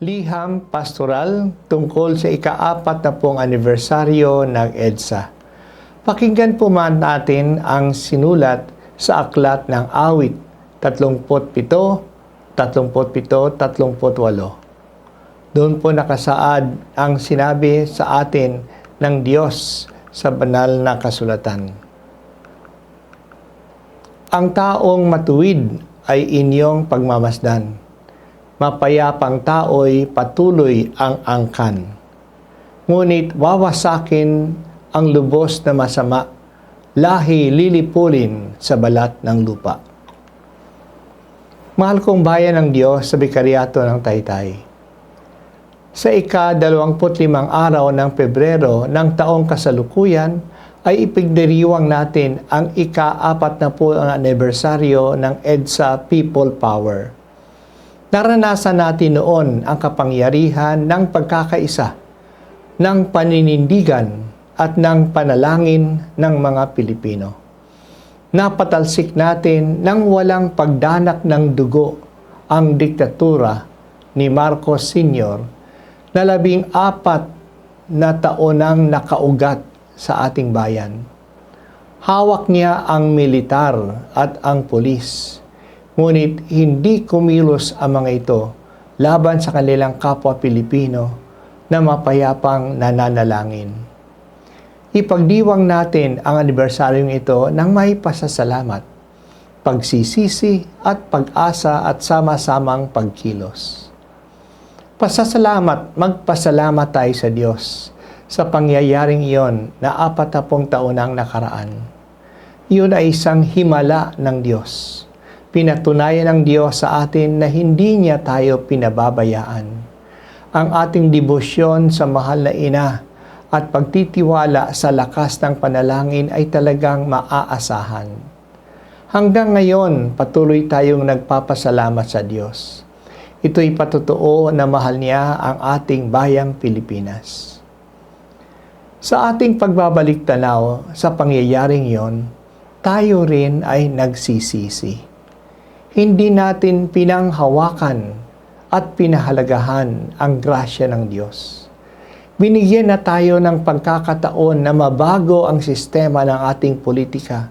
Liham pastoral tungkol sa ika-40 anibersaryo ng EDSA. Pakinggan po man natin ang sinulat sa Aklat ng Awit 37, 37, 38. Doon po nakasaad ang sinabi sa atin ng Diyos sa banal na kasulatan. Ang taong matuwid ay inyong pagmamasdan. Mapayapang tao'y patuloy ang angkan. Ngunit wawasakin ang lubos na masama, lahi lilipulin sa balat ng lupa. Mahal kong bayan ng Diyos sa Bikaryato ng Taytay. Sa ika-25 araw ng Pebrero ng taong kasalukuyan ay ipigdiriwang natin ang ika-40 anibersaryo ng EDSA People Power. Naranasan natin noon ang kapangyarihan ng pagkakaisa, ng paninindigan at ng panalangin ng mga Pilipino. Napatalsik natin ng walang pagdanak ng dugo ang diktatura ni Marcos Sr. na 14 na taonang nakaugat sa ating bayan. Hawak niya ang militar at ang pulis. Ngunit hindi kumilos ang mga ito laban sa kanilang kapwa Pilipino na mapayapang nananalangin. Ipagdiwang natin ang anibersaryong ito ng may pasasalamat, pagsisisi at pag-asa at sama-samang pagkilos. Magpasalamat tayo sa Diyos sa pangyayaring iyon na 40 taon ang nakaraan. Iyon ay isang himala ng Diyos. Pinatunayan ng Diyos sa atin na hindi niya tayo pinababayaan. Ang ating debosyon sa mahal na ina at pagtitiwala sa lakas ng panalangin ay talagang maaasahan. Hanggang ngayon, patuloy tayong nagpapasalamat sa Diyos. Ito'y patotoo na mahal niya ang ating bayang Pilipinas. Sa ating pagbabalik tanaw sa pangyayaring iyon, tayo rin ay nagsisisi. Hindi natin pinanghawakan at pinahalagahan ang grasya ng Diyos. Binigyan na tayo ng pagkakataon na mabago ang sistema ng ating politika,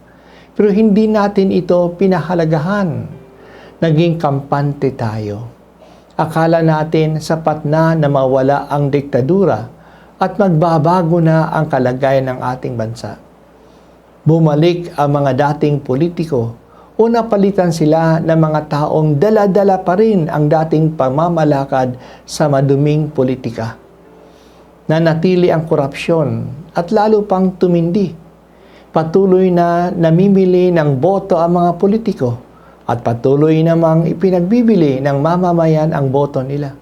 pero hindi natin ito pinahalagahan. Naging kampante tayo. Akala natin sapat na mawala ang diktadura at magbabago na ang kalagayan ng ating bansa. Bumalik ang mga dating politiko o napalitan sila ng mga taong dala-dala pa rin ang dating pamamalakad sa maduming politika. Nanatili ang korupsyon at lalo pang tumindi. Patuloy na namimili ng boto ang mga politiko at patuloy namang ipinagbibili ng mamamayan ang boto nila.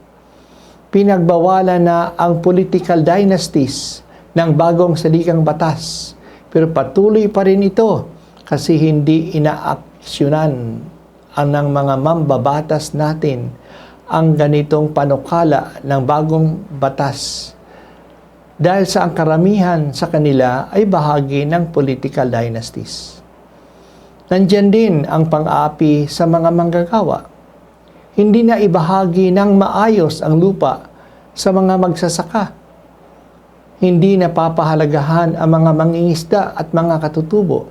Pinagbawalan na ang political dynasties ng bagong salikang batas, pero patuloy pa rin ito kasi hindi inaaksyonan ng mga mambabatas natin ang ganitong panukala ng bagong batas dahil sa ang karamihan sa kanila ay bahagi ng political dynasties. Nandiyan din ang pang-aapi sa mga manggagawa. Hindi na ibahagi ng maayos ang lupa sa mga magsasaka. Hindi na papahalagahan ang mga mangingisda at mga katutubo.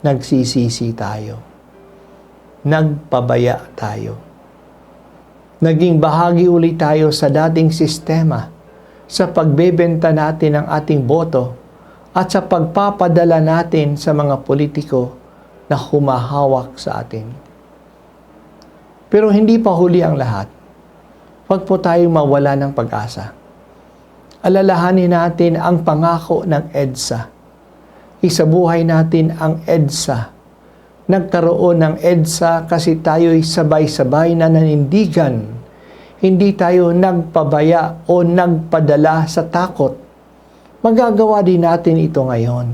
Nagsisisi tayo. Nagpabaya tayo. Naging bahagi ulit tayo sa dating sistema sa pagbebenta natin ng ating boto at sa pagpapadala natin sa mga politiko na humahawak sa atin. Pero hindi pa huli ang lahat. Huwag po tayong mawala ng pag-asa. Alalahanin natin ang pangako ng EDSA. Isabuhay natin ang EDSA. Nagkaroon ng EDSA kasi tayo'y sabay-sabay na nanindigan. Hindi tayo nagpabaya o nagpadala sa takot. Magagawa din natin ito ngayon.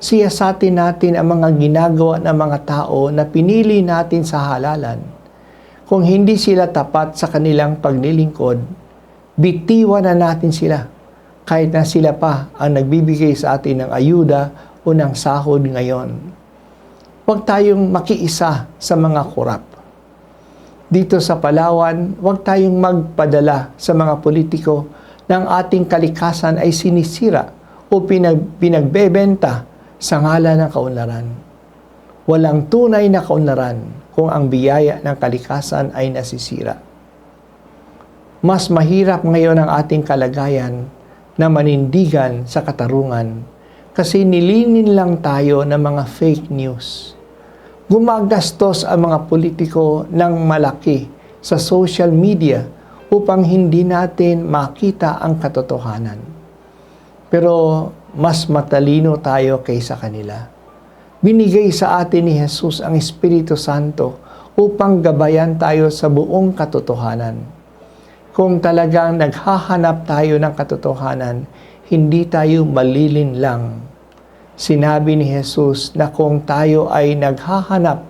Siyasatin natin ang mga ginagawa ng mga tao na pinili natin sa halalan. Kung hindi sila tapat sa kanilang paglilingkod, bitiwan na natin sila. Kahit na sila pa ang nagbibigay sa atin ng ayuda o ng sahod ngayon. Huwag tayong makiisa sa mga korap. Dito sa Palawan, huwag tayong magpadala sa mga politiko ng ating kalikasan ay sinisira o pinagbebenta sa ngalan ng kaunlaran. Walang tunay na kaunlaran kung ang biyaya ng kalikasan ay nasisira. Mas mahirap ngayon ang ating kalagayan na manindigan sa katarungan kasi nilinin lang tayo ng mga fake news. Gumagastos ang mga politiko ng malaki sa social media upang hindi natin makita ang katotohanan. Pero mas matalino tayo kaysa kanila. Binigay sa atin ni Jesus ang Espiritu Santo upang gabayan tayo sa buong katotohanan. Kung talagang naghahanap tayo ng katotohanan, hindi tayo malilin lang. Sinabi ni Jesus na kung tayo ay naghahanap,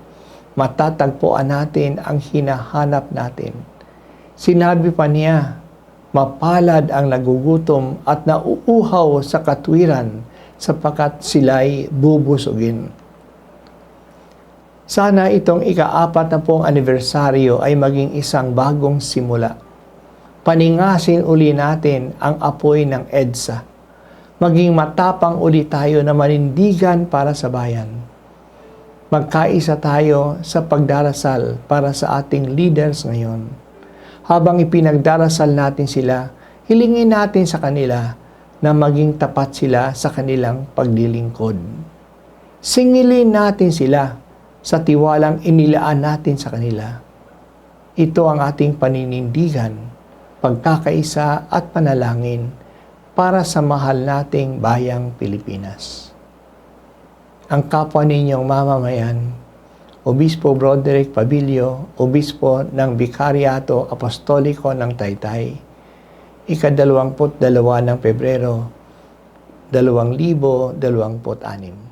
matatagpuan natin ang hinahanap natin. Sinabi pa niya, mapalad ang nagugutom at nauuhaw sa katwiran sapagkat sila'y bubusugin. Sana itong ika-40 anibersaryo ay maging isang bagong simula. Paningasin uli natin ang apoy ng EDSA. Maging matapang uli tayo na manindigan para sa bayan. Magkaisa tayo sa pagdarasal para sa ating leaders ngayon. Habang ipinagdarasal natin sila, hilingin natin sa kanila na maging tapat sila sa kanilang paglilingkod. Singilin natin sila sa tiwalang inilaan natin sa kanila. Ito ang ating paninindigan, pagkakaisa at panalangin para sa mahal nating bayang Pilipinas. Ang kapwa ninyong mamamayan, Obispo Broderick Pabilio, Obispo ng Bikariato Apostoliko ng Taytay, ika-22 ng Pebrero, 2026.